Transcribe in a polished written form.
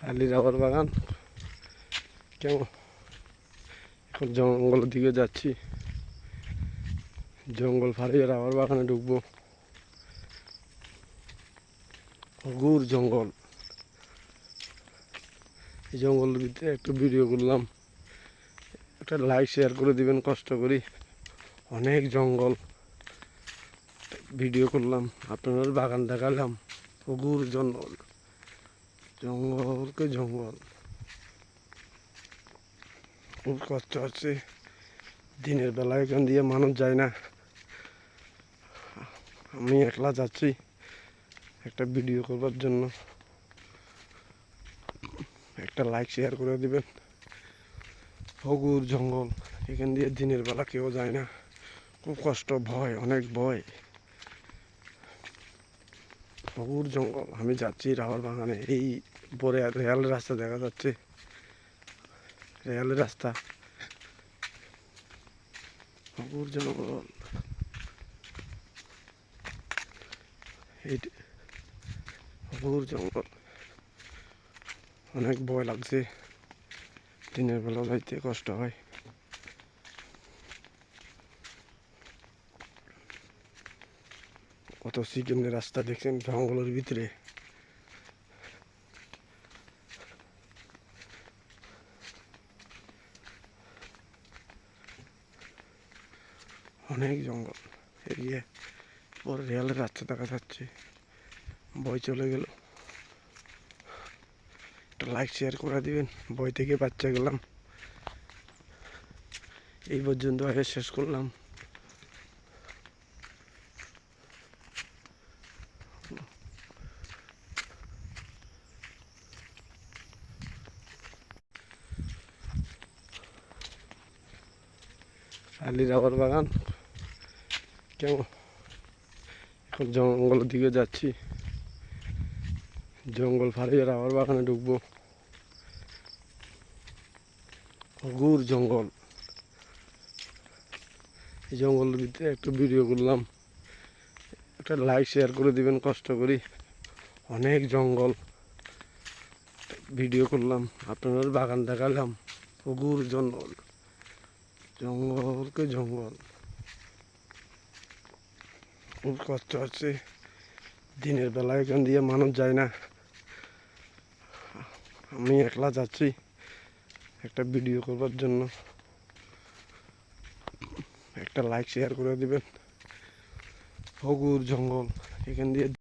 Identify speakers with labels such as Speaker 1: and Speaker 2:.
Speaker 1: শালি রাবার বাগান কেমন। এখন জঙ্গলের দিকে যাচ্ছি, জঙ্গল ফাড়িয়ে রাবার বাগানে ঢুকবো। ঘুর জঙ্গল, এই জঙ্গলের ভিতরে একটু ভিডিও করলাম, একটা লাইক শেয়ার করে দিবেন কষ্ট করি। অনেক জঙ্গল, ভিডিও করলাম, আপনাদের বাগান দেখালাম। ঘুর জঙ্গল, জঙ্গলকে জঙ্গল, খুব কষ্ট হচ্ছে। দিনের বেলা এখান দিয়ে মানুষ যায় না, আমি একলা যাচ্ছি একটা ভিডিও করবার জন্য। একটা লাইক শেয়ার করে দিবেন। হগুর জঙ্গল, এখান দিয়ে দিনের বেলা কেউ যায় না, খুব কষ্ট, ভয়, অনেক ভয়। হগুর জঙ্গল, আমি যাচ্ছি রাবার বাগানে। এই পরে রেলের রাস্তা দেখা যাচ্ছে, রেলের রাস্তা। হগুর জঙ্গল, এই হগুর জঙ্গল, অনেক ভয় লাগছে, দিনের বেলা যাইতে কষ্ট হয়। কত সিকিমের রাস্তা দেখছেন জঙ্গলের ভিতরে। অনেক জঙ্গল এরিয়া, পরে রেলের রাস্তা দেখা যাচ্ছে। বই চলে গেল, একটা লাইক শেয়ার করে দিবেন। বই থেকে বাচ্চা গেলাম, এই পর্যন্ত আগে শেষ করলাম। শালি রাবার বাগান কেমন। এখন জঙ্গলের দিকে যাচ্ছি, জঙ্গল ফাড়িয়ে রাবার বাগানে ঢুকবো। ঘুর জঙ্গল, এই জঙ্গলের ভিতরে একটু ভিডিও করলাম, একটা লাইক শেয়ার করে দিবেন কষ্ট করি। অনেক জঙ্গল, ভিডিও করলাম, আপনাদের বাগান দেখালাম। ঘুর জঙ্গল, জঙ্গলকে জঙ্গল, খুব কষ্ট হচ্ছে। দিনের বেলা এখান দিয়ে মানুষ যায় না, আমি একলা যাচ্ছি একটা ভিডিও করবার জন্য। একটা লাইক শেয়ার করে দিবেন। হগুর জঙ্গল, এখান দিয়ে